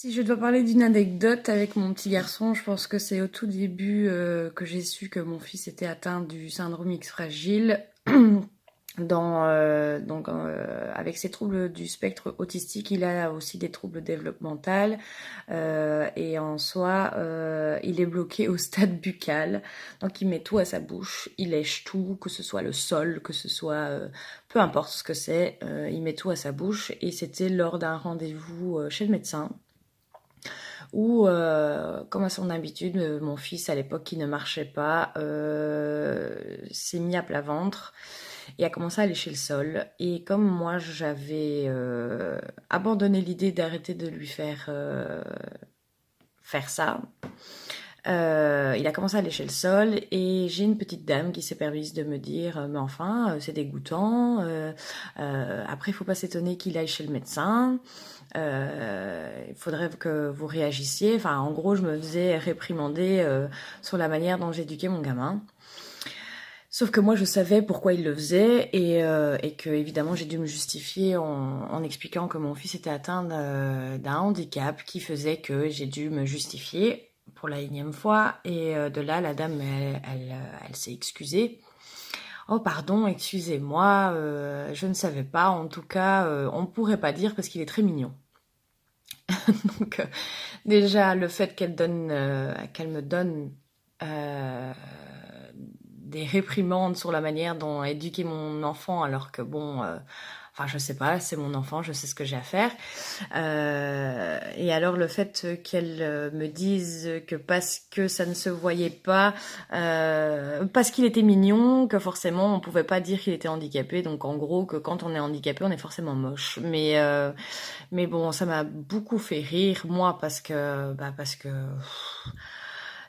Si je dois parler d'une anecdote avec mon petit garçon, je pense que c'est au tout début que j'ai su que mon fils était atteint du syndrome X fragile. Avec ses troubles du spectre autistique, il a aussi des troubles développementaux et en soi, il est bloqué au stade buccal. Donc il met tout à sa bouche, il lèche tout, que ce soit le sol, que ce soit peu importe ce que c'est, il met tout à sa bouche. Et c'était lors d'un rendez-vous chez le médecin où, comme à son habitude, mon fils, à l'époque, qui ne marchait pas, s'est mis à plat ventre et a commencé à lécher le sol. Et comme moi, j'avais abandonné l'idée d'arrêter de lui faire ça, il a commencé à lécher le sol et j'ai une petite dame qui s'est permise de me dire mais enfin c'est dégoûtant, après il faut pas s'étonner qu'il aille chez le médecin, il faudrait que vous réagissiez. Enfin en gros je me faisais réprimander sur la manière dont j'éduquais mon gamin. Sauf que moi je savais pourquoi il le faisait et que évidemment j'ai dû me justifier en expliquant que mon fils était atteint d'un handicap qui faisait que j'ai dû me justifier pour la énième fois. Et de là la dame elle s'est excusée. Oh pardon, excusez-moi, je ne savais pas. En tout cas, on ne pourrait pas dire parce qu'il est très mignon. Donc déjà le fait qu'elle me donne euh, des réprimandes sur la manière dont éduquer mon enfant, alors que bon, enfin je sais pas, c'est mon enfant, je sais ce que j'ai à faire. Et alors le fait qu'elle me dise que parce que ça ne se voyait pas, parce qu'il était mignon, que forcément on pouvait pas dire qu'il était handicapé. Donc en gros que quand on est handicapé, on est forcément moche. Mais bon, ça m'a beaucoup fait rire, moi, parce que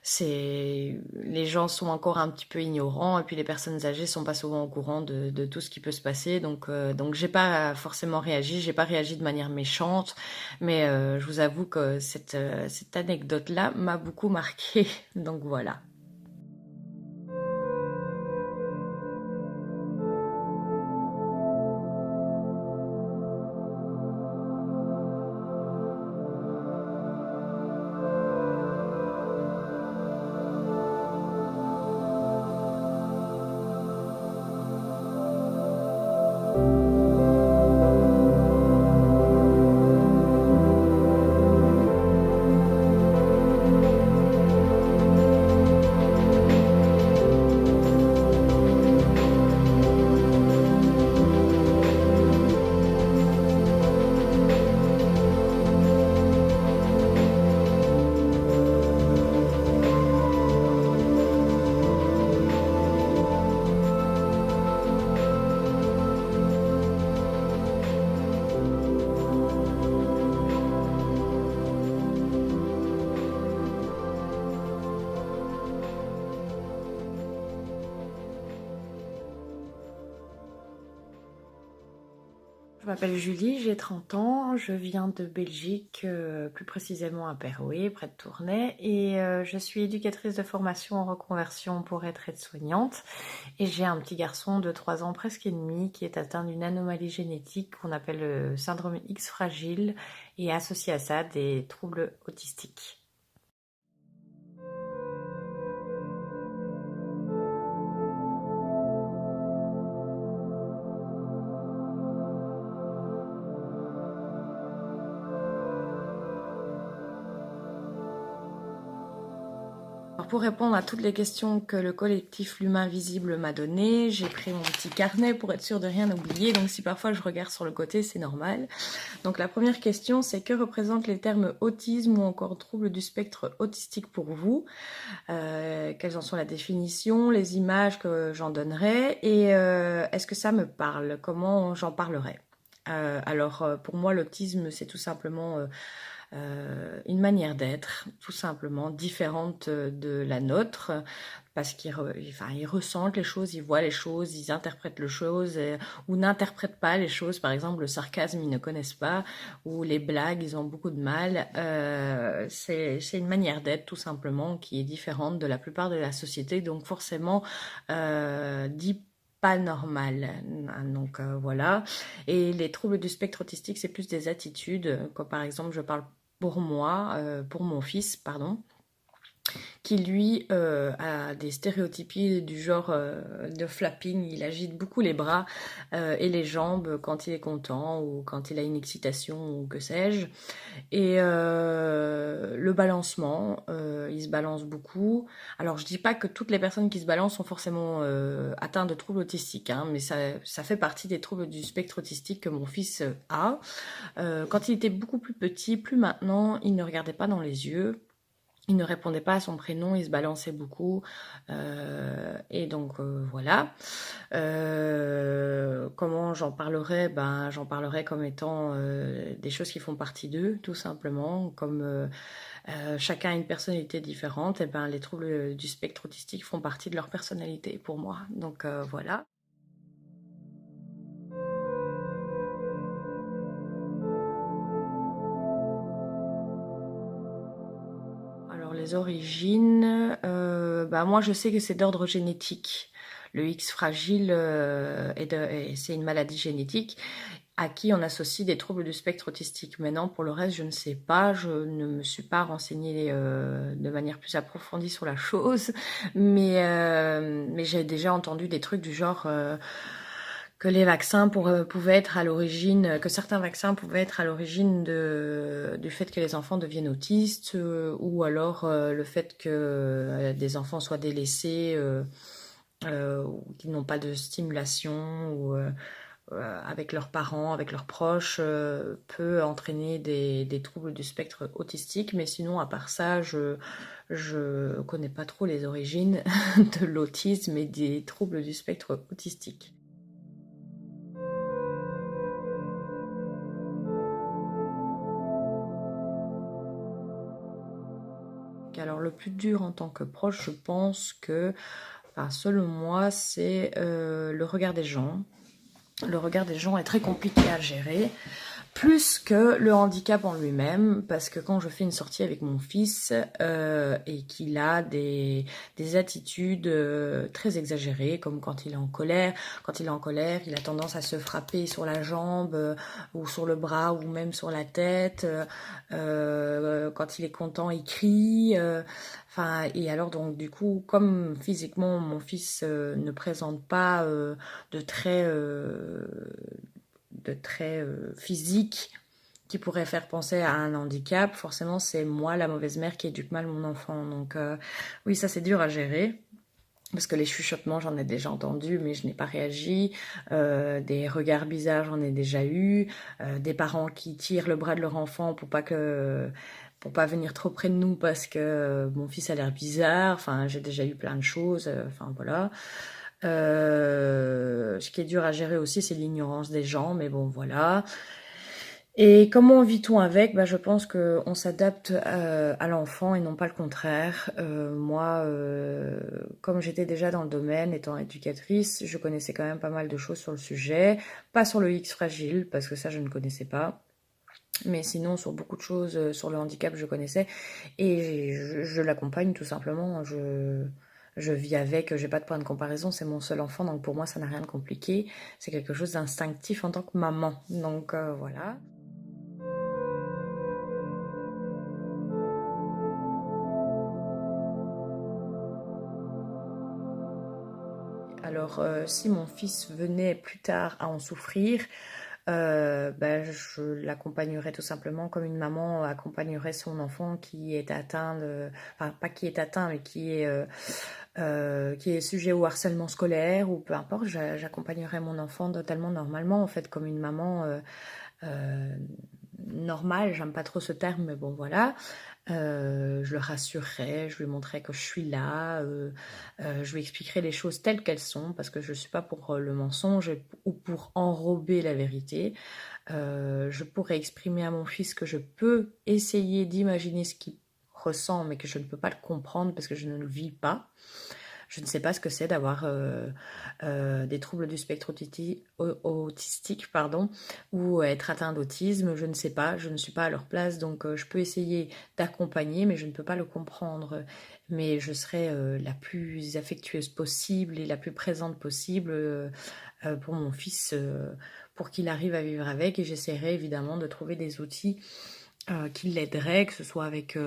c'est les gens sont encore un petit peu ignorants et puis les personnes âgées sont pas souvent au courant de tout ce qui peut se passer. Donc j'ai pas forcément réagi, j'ai pas réagi de manière méchante, mais je vous avoue que cette anecdote-là m'a beaucoup marquée. Donc voilà. Je m'appelle Julie, j'ai 30 ans, je viens de Belgique, plus précisément à Perouet, près de Tournai, et je suis éducatrice de formation en reconversion pour être aide-soignante. Et j'ai un petit garçon de 3 ans presque et demi qui est atteint d'une anomalie génétique qu'on appelle le syndrome X fragile et associé à ça des troubles autistiques. Alors pour répondre à toutes les questions que le collectif L'Humain Visible m'a données, j'ai pris mon petit carnet pour être sûre de rien oublier. Donc si parfois je regarde sur le côté, c'est normal. Donc la première question, c'est que représentent les termes autisme ou encore trouble du spectre autistique pour vous? Quelles en sont la définition, les images que j'en donnerai et est-ce que ça me parle? Comment j'en parlerai? Pour moi, l'autisme, c'est tout simplement une manière d'être, tout simplement différente de la nôtre, parce ils ressentent les choses, ils voient les choses, ils interprètent les choses, ou n'interprètent pas les choses. Par exemple, le sarcasme, ils ne connaissent pas, ou les blagues, ils ont beaucoup de mal. C'est une manière d'être, tout simplement, qui est différente de la plupart de la société, donc forcément, dit pas normal. Donc voilà. Et les troubles du spectre autistique, c'est plus des attitudes, comme par exemple, je parle pour mon fils, pardon, qui lui a des stéréotypies du genre de flapping. Il agite beaucoup les bras et les jambes quand il est content ou quand il a une excitation ou que sais-je. Et le balancement, il se balance beaucoup. Alors je dis pas que toutes les personnes qui se balancent sont forcément atteintes de troubles autistiques, hein, mais ça fait partie des troubles du spectre autistique que mon fils a. Quand il était beaucoup plus petit, plus maintenant, il ne regardait pas dans les yeux. Il ne répondait pas à son prénom, il se balançait beaucoup. Et donc voilà. Comment j'en parlerai? Ben, j'en parlerai comme étant des choses qui font partie d'eux, tout simplement. Comme chacun a une personnalité différente, et ben, les troubles du spectre autistique font partie de leur personnalité pour moi. Donc voilà. Alors les origines, bah moi je sais que c'est d'ordre génétique. Le X fragile c'est une maladie génétique à qui on associe des troubles du spectre autistique. Maintenant, pour le reste, je ne sais pas, je ne me suis pas renseignée de manière plus approfondie sur la chose, mais j'ai déjà entendu des trucs du genre que les vaccins pouvaient être à l'origine, que certains vaccins pouvaient être à l'origine du fait que les enfants deviennent autistes, ou alors le fait que des enfants soient délaissés, ou qu'ils n'ont pas de stimulation, ou avec leurs parents, avec leurs proches, peut entraîner des troubles du spectre autistique. Mais sinon, à part ça, je connais pas trop les origines de l'autisme et des troubles du spectre autistique. Alors le plus dur en tant que proche, je pense que, enfin, selon moi, c'est le regard des gens. Le regard des gens est très compliqué à gérer, plus que le handicap en lui-même, parce que quand je fais une sortie avec mon fils et qu'il a des attitudes très exagérées, comme quand il est en colère, il a tendance à se frapper sur la jambe ou sur le bras ou même sur la tête. Quand il est content, il crie. Enfin, et alors donc du coup, comme physiquement mon fils ne présente pas de traits physiques qui pourraient faire penser à un handicap, forcément c'est moi la mauvaise mère qui éduque mal mon enfant. Donc oui, ça c'est dur à gérer. Parce que les chuchotements, j'en ai déjà entendu, mais je n'ai pas réagi. Des regards bizarres, j'en ai déjà eu. Des parents qui tirent le bras de leur enfant pour pas venir trop près de nous parce que mon fils a l'air bizarre. Enfin, j'ai déjà eu plein de choses. Enfin, voilà. Ce qui est dur à gérer aussi, c'est l'ignorance des gens, mais bon, voilà. Et comment vit-on avec? Bah, je pense qu'on s'adapte à l'enfant et non pas le contraire. Moi, comme j'étais déjà dans le domaine, étant éducatrice, je connaissais quand même pas mal de choses sur le sujet. Pas sur le X fragile, parce que ça, je ne connaissais pas. Mais sinon, sur beaucoup de choses, sur le handicap, je connaissais. Et je l'accompagne tout simplement. Je vis avec, j'ai pas de point de comparaison, c'est mon seul enfant, donc pour moi, ça n'a rien de compliqué. C'est quelque chose d'instinctif en tant que maman. Donc voilà. Alors, si mon fils venait plus tard à en souffrir, ben, je l'accompagnerais tout simplement comme une maman accompagnerait son enfant qui est atteint enfin pas qui est atteint, mais qui est sujet au harcèlement scolaire ou peu importe. J'accompagnerais mon enfant totalement normalement, en fait, comme une maman euh, normale. J'aime pas trop ce terme, mais bon voilà. Je le rassurerai, je lui montrerai que je suis là, je lui expliquerai les choses telles qu'elles sont, parce que je ne suis pas pour le mensonge ou pour enrober la vérité. Je pourrais exprimer à mon fils que je peux essayer d'imaginer ce qu'il ressent, mais que je ne peux pas le comprendre parce que je ne le vis pas. Je ne sais pas ce que c'est d'avoir des troubles du spectre autistique, pardon, ou être atteint d'autisme. Je ne sais pas, je ne suis pas à leur place, donc je peux essayer d'accompagner, mais je ne peux pas le comprendre. Mais je serai la plus affectueuse possible et la plus présente possible pour mon fils, pour qu'il arrive à vivre avec. Et j'essaierai évidemment de trouver des outils qui l'aiderait, que ce soit avec,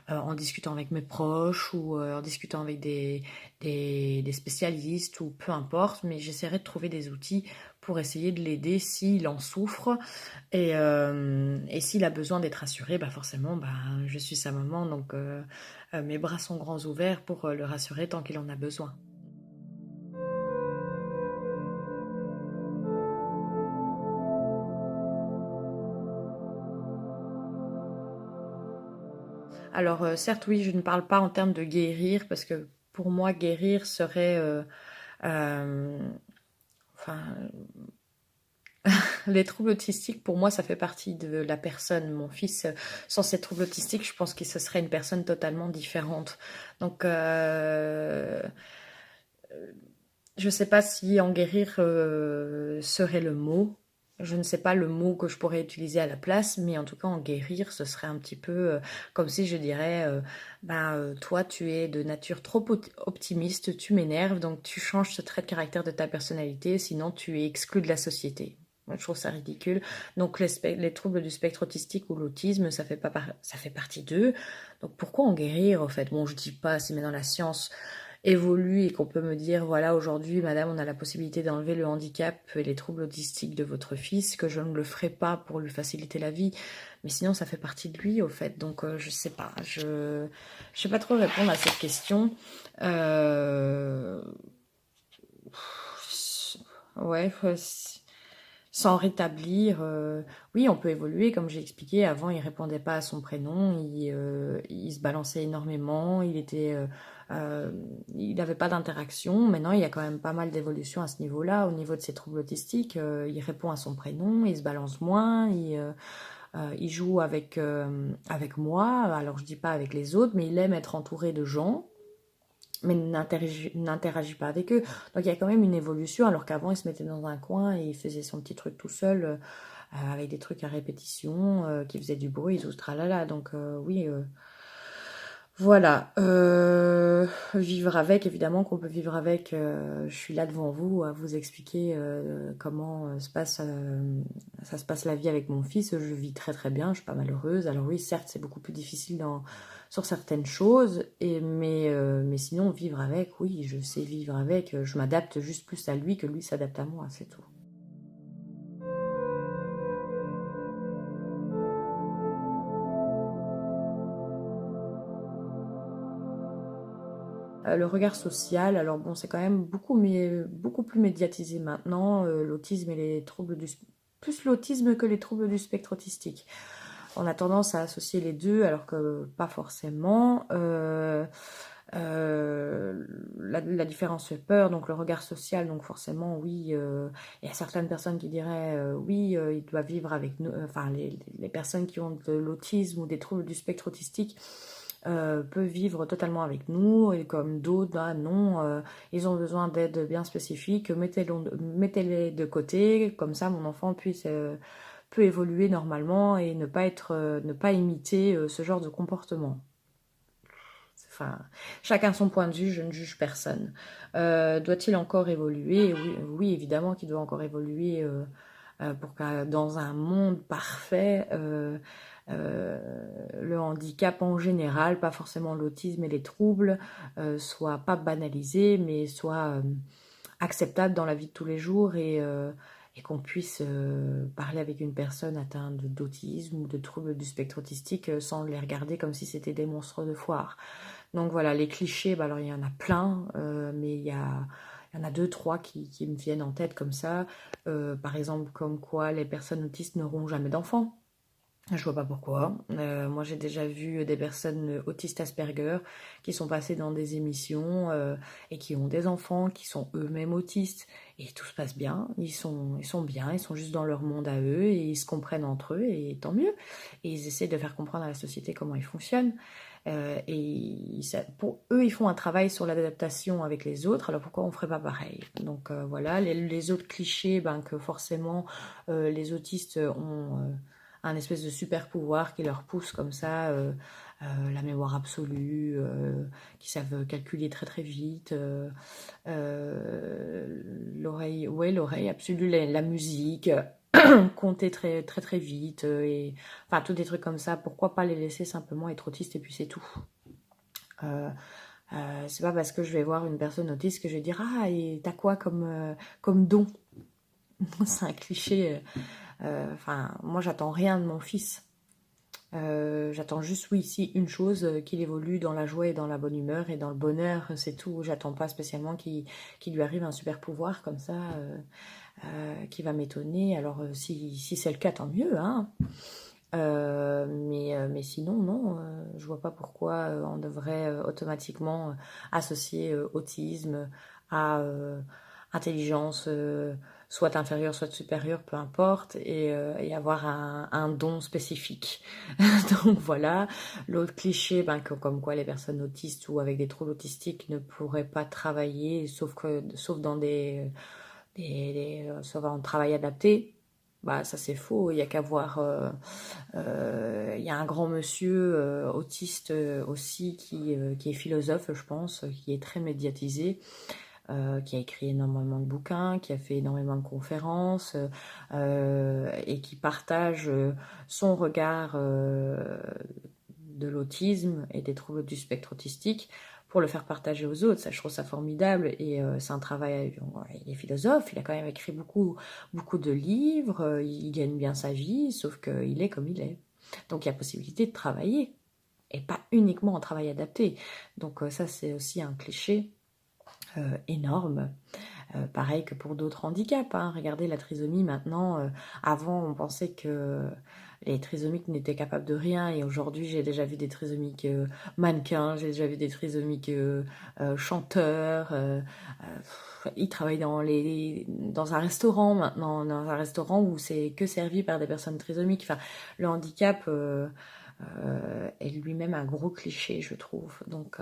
en discutant avec mes proches ou en discutant avec des spécialistes ou peu importe, mais j'essaierai de trouver des outils pour essayer de l'aider s'il en souffre et s'il a besoin d'être rassuré, bah forcément, bah, je suis sa maman, donc mes bras sont grands ouverts pour le rassurer tant qu'il en a besoin. Alors, certes, oui, je ne parle pas en termes de guérir, parce que pour moi, guérir serait... euh, enfin, les troubles autistiques, pour moi, ça fait partie de la personne. Mon fils, sans ses troubles autistiques, je pense que ce serait une personne totalement différente. Donc, je ne sais pas si en guérir serait le mot. Je ne sais pas le mot que je pourrais utiliser à la place, mais en tout cas, en guérir, ce serait un petit peu comme si je dirais, toi, tu es de nature trop optimiste, tu m'énerves, donc tu changes ce trait de caractère de ta personnalité, sinon tu es exclu de la société. Moi, je trouve ça ridicule. Donc, les troubles du spectre autistique ou l'autisme, ça fait pas ça fait partie d'eux. Donc, pourquoi en guérir, en fait? Bon, je dis pas, si maintenant la science évolue et qu'on peut me dire, voilà, aujourd'hui, madame, on a la possibilité d'enlever le handicap et les troubles autistiques de votre fils, que je ne le ferai pas pour lui faciliter la vie, mais sinon, ça fait partie de lui, au fait. Donc, je sais pas, je sais pas trop répondre à cette question. Euh, ouais, sans rétablir, oui, on peut évoluer, comme j'ai expliqué. Avant, il répondait pas à son prénom, il se balançait énormément, il n'avait pas d'interaction. Maintenant, il y a quand même pas mal d'évolution à ce niveau-là, au niveau de ses troubles autistiques. Il répond à son prénom, il se balance moins, il joue avec moi. Alors, je dis pas avec les autres, mais il aime être entouré de gens, mais n'interagit pas avec eux. Donc il y a quand même une évolution, alors qu'avant il se mettait dans un coin et il faisait son petit truc tout seul, avec des trucs à répétition, qui faisaient du bruit, tout ce tralala. Donc oui, voilà. Vivre avec, évidemment qu'on peut vivre avec. Je suis là devant vous à vous expliquer comment ça se passe la vie avec mon fils. Je vis très très bien, je suis pas malheureuse. Alors oui, certes, c'est beaucoup plus difficile sur certaines choses, mais sinon, vivre avec, oui, je sais vivre avec. Je m'adapte juste plus à lui que lui s'adapte à moi, c'est tout. Le regard social, alors bon, c'est quand même beaucoup plus médiatisé maintenant, l'autisme et les troubles plus l'autisme que les troubles du spectre autistique. On a tendance à associer les deux, alors que pas forcément. La différence fait peur, donc le regard social, donc forcément, oui, il y a certaines personnes qui diraient, oui, il doit vivre avec nous, enfin, les personnes qui ont de l'autisme ou des troubles du spectre autistique peuvent vivre totalement avec nous, et comme d'autres, bah, non, ils ont besoin d'aide bien spécifique, mettez-les de côté, comme ça mon enfant peut évoluer normalement et ne pas imiter ce genre de comportement. Enfin, chacun son point de vue, je ne juge personne. Doit-il encore évoluer? Oui, oui, évidemment qu'il doit encore évoluer pour que dans un monde parfait, le handicap en général, pas forcément l'autisme et les troubles, soit pas banalisé, mais soit acceptable dans la vie de tous les jours et qu'on puisse parler avec une personne atteinte d'autisme ou de troubles du spectre autistique sans les regarder comme si c'était des monstres de foire. Donc voilà, les clichés, bah alors il y en a plein, mais il y en a deux, trois qui me viennent en tête comme ça. Par exemple, comme quoi les personnes autistes n'auront jamais d'enfants. Je vois pas pourquoi. Moi, j'ai déjà vu des personnes autistes Asperger qui sont passées dans des émissions et qui ont des enfants qui sont eux-mêmes autistes et tout se passe bien. Ils sont bien, ils sont juste dans leur monde à eux et ils se comprennent entre eux et tant mieux. Et ils essaient de faire comprendre à la société comment ils fonctionnent. Pour eux, ils font un travail sur l'adaptation avec les autres. Alors pourquoi on ferait pas pareil? Donc voilà, les autres clichés, ben, que forcément les autistes ont un espèce de super pouvoir qui leur pousse comme ça la mémoire absolue, qui savent calculer très très vite, l'oreille, ouais, l'oreille absolue, la musique. compter très très très vite, et enfin tous des trucs comme ça. Pourquoi pas les laisser simplement être autistes et puis c'est tout. Euh, c'est pas parce que je vais voir une personne autiste que je vais dire ah et t'as quoi comme don. C'est un cliché. Enfin moi j'attends rien de mon fils. J'attends juste, oui, si, une chose, qu'il évolue dans la joie et dans la bonne humeur et dans le bonheur, c'est tout. J'attends pas spécialement qu'il lui arrive un super pouvoir comme ça, qui va m'étonner. Alors, si c'est le cas, tant mieux, hein. Mais sinon, non, je vois pas pourquoi on devrait automatiquement associer autisme à intelligence, soit inférieure, soit supérieure, peu importe, et avoir un don spécifique. Donc voilà, l'autre cliché, ben, comme quoi les personnes autistes ou avec des troubles autistiques ne pourraient pas travailler, sauf dans sauf en travail adapté. Bah, ça c'est faux, il y a qu'à voir. Il y a un grand monsieur autiste aussi qui est philosophe, je pense, qui est très médiatisé, qui a écrit énormément de bouquins, qui a fait énormément de conférences et qui partage son regard de l'autisme et des troubles du spectre autistique pour le faire partager aux autres. Ça, je trouve ça formidable et c'est un travail. Il est philosophe, il a quand même écrit beaucoup, beaucoup de livres, il gagne bien sa vie, sauf qu'il est comme il est. Donc il y a possibilité de travailler et pas uniquement en travail adapté. Donc ça, c'est aussi un cliché énorme. Pareil que pour d'autres handicaps, hein. Regardez la trisomie maintenant. Avant, on pensait que les trisomiques n'étaient capables de rien et aujourd'hui, j'ai déjà vu des trisomiques mannequins, j'ai déjà vu des trisomiques chanteurs. Ils travaillent dans un restaurant maintenant, dans un restaurant où c'est que servi par des personnes trisomiques. Enfin, le handicap est lui-même un gros cliché, je trouve. Donc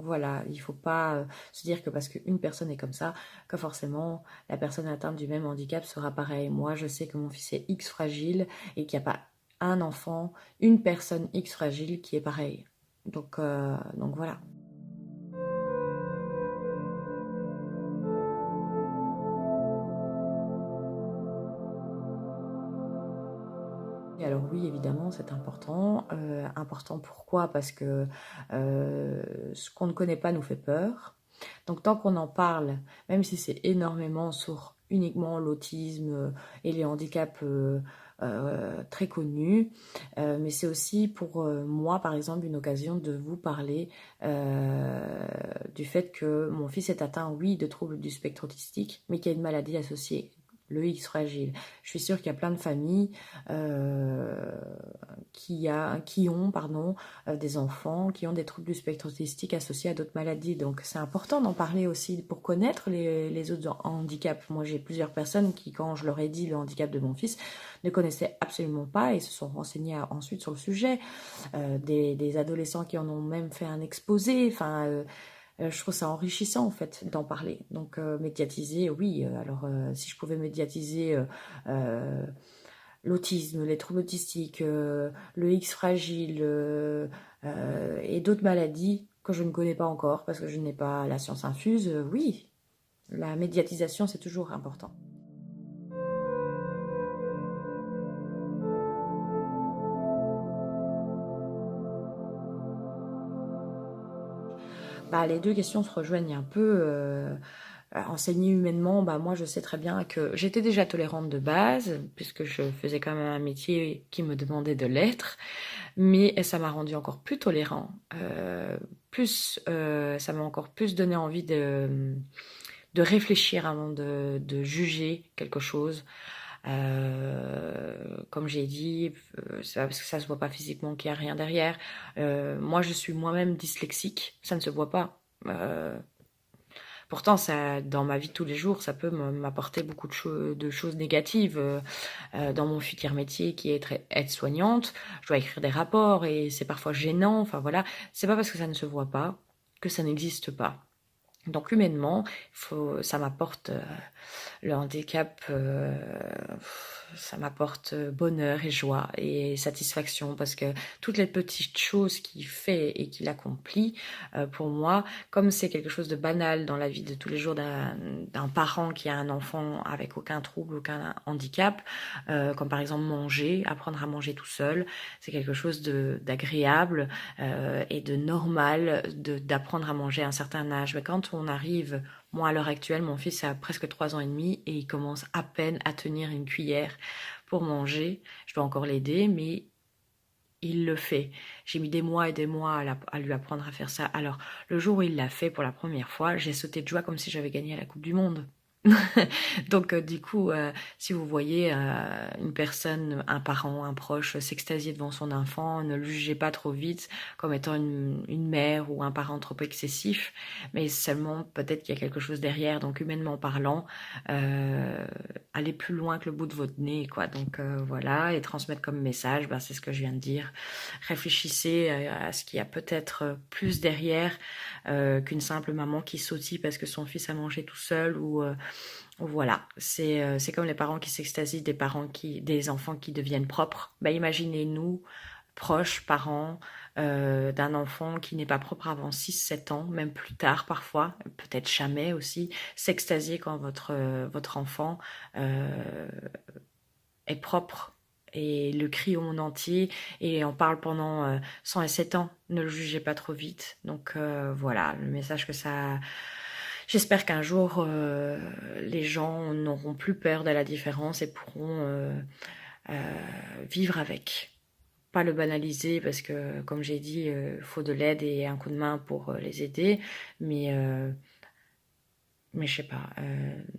voilà, il ne faut pas se dire que parce qu'une personne est comme ça, que forcément la personne atteinte du même handicap sera pareille. Moi, je sais que mon fils est X fragile et qu'il n'y a pas un enfant, une personne X fragile qui est pareille. Donc voilà. Et alors oui, évidemment, c'est important. Important pourquoi? Parce que ce qu'on ne connaît pas nous fait peur. Donc tant qu'on en parle, même si c'est énormément sur uniquement l'autisme et les handicaps très connus, mais c'est aussi pour moi, par exemple, une occasion de vous parler du fait que mon fils est atteint, oui, de troubles du spectre autistique, mais qu'il y a une maladie associée, le X fragile. Je suis sûre qu'il y a plein de familles euh, qui ont des enfants qui ont des troubles du spectre autistique associés à d'autres maladies. Donc c'est important d'en parler aussi pour connaître les autres handicaps. Moi j'ai plusieurs personnes qui, quand je leur ai dit le handicap de mon fils, ne connaissaient absolument pas et se sont renseignés ensuite sur le sujet. Des adolescents qui en ont même fait un exposé. Enfin, je trouve ça enrichissant en fait d'en parler. Donc médiatiser, oui. Alors si je pouvais médiatiser l'autisme, les troubles autistiques, le X fragile et d'autres maladies que je ne connais pas encore parce que je n'ai pas la science infuse, oui, la médiatisation c'est toujours important. Bah, les deux questions se rejoignent un peu. Enseigner humainement, bah, moi je sais très bien que j'étais déjà tolérante de base, puisque je faisais quand même un métier qui me demandait de l'être, mais ça m'a rendu encore plus tolérant. Ça m'a encore plus donné envie de réfléchir avant de juger quelque chose. Comme j'ai dit, c'est pas parce que ça se voit pas physiquement qu'il y a rien derrière. Moi, je suis moi-même dyslexique, ça ne se voit pas. Pourtant, ça, dans ma vie de tous les jours, ça peut m'apporter beaucoup de choses négatives. Dans mon futur métier qui est être aide-soignante, je dois écrire des rapports et c'est parfois gênant. Enfin voilà, c'est pas parce que ça ne se voit pas que ça n'existe pas. Donc humainement, ça m'apporte le handicap. ça m'apporte bonheur et joie et satisfaction parce que toutes les petites choses qu'il fait et qu'il accomplit, pour moi, comme c'est quelque chose de banal dans la vie de tous les jours d'un parent qui a un enfant avec aucun trouble, aucun handicap, comme par exemple manger, apprendre à manger tout seul, c'est quelque chose d'agréable et de normal d'apprendre à manger à un certain âge. Mais quand on arrive, moi à l'heure actuelle, mon fils a presque 3 ans et demi et il commence à peine à tenir une cuillère pour manger. Je dois encore l'aider, mais il le fait. J'ai mis des mois et des mois à lui apprendre à faire ça. Alors, le jour où il l'a fait pour la première fois, j'ai sauté de joie comme si j'avais gagné à la Coupe du Monde. Donc, du coup, si vous voyez une personne, un parent, un proche s'extasier devant son enfant, ne le jugez pas trop vite comme étant une mère ou un parent trop excessif, mais seulement peut-être qu'il y a quelque chose derrière. Donc, humainement parlant, allez plus loin que le bout de votre nez, quoi. Donc, voilà, et transmettre comme message, ben, c'est ce que je viens de dire. Réfléchissez à ce qu'il y a peut-être plus derrière qu'une simple maman qui sautille parce que son fils a mangé tout seul ou voilà, c'est comme les parents qui s'extasient, des enfants qui deviennent propres. Bah, imaginez-nous, proches, parents d'un enfant qui n'est pas propre avant 6, 7 ans, même plus tard parfois, peut-être jamais aussi, s'extasier quand votre enfant est propre et le crie au monde entier et en parle pendant 100 et 7 ans. Ne le jugez pas trop vite. Donc voilà, le message que ça... J'espère qu'un jour, les gens n'auront plus peur de la différence et pourront vivre avec. Pas le banaliser parce que, comme j'ai dit, il faut de l'aide et un coup de main pour les aider, mais je sais pas,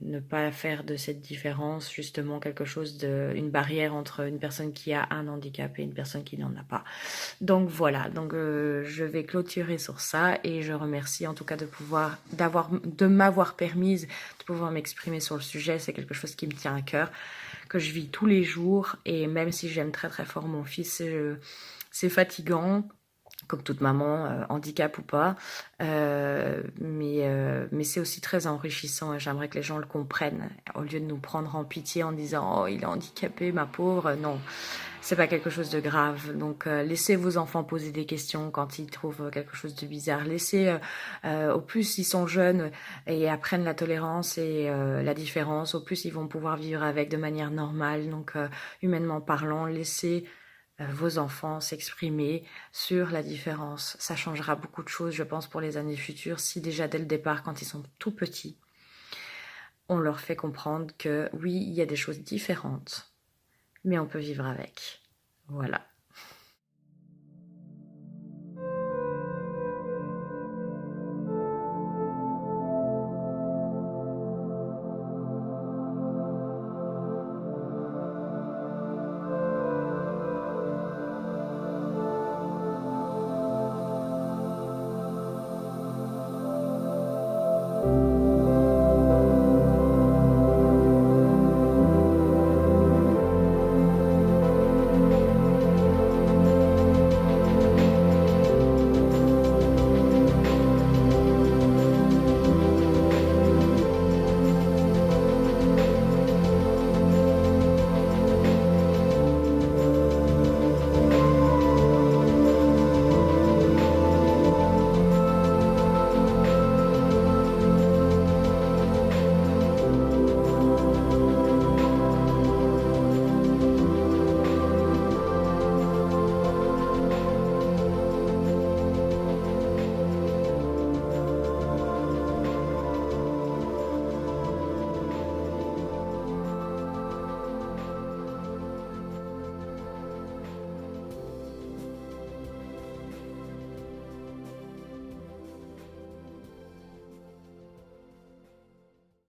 ne pas faire de cette différence justement quelque chose une barrière entre une personne qui a un handicap et une personne qui n'en a pas. Donc voilà, donc je vais clôturer sur ça et je remercie en tout cas de m'avoir permise de pouvoir m'exprimer sur le sujet. C'est quelque chose qui me tient à cœur, que je vis tous les jours et même si j'aime très très fort mon fils, c'est fatigant. Comme toute maman, handicap ou pas, mais c'est aussi très enrichissant et j'aimerais que les gens le comprennent au lieu de nous prendre en pitié en disant oh il est handicapé ma pauvre, non, c'est pas quelque chose de grave. Donc laissez vos enfants poser des questions quand ils trouvent quelque chose de bizarre. Laissez au plus ils sont jeunes et apprennent la tolérance et la différence, au plus ils vont pouvoir vivre avec de manière normale. Donc humainement parlant, laissez vos enfants s'exprimer sur la différence. Ça changera beaucoup de choses, je pense, pour les années futures, si déjà dès le départ, quand ils sont tout petits, on leur fait comprendre que oui, il y a des choses différentes, mais on peut vivre avec. Voilà.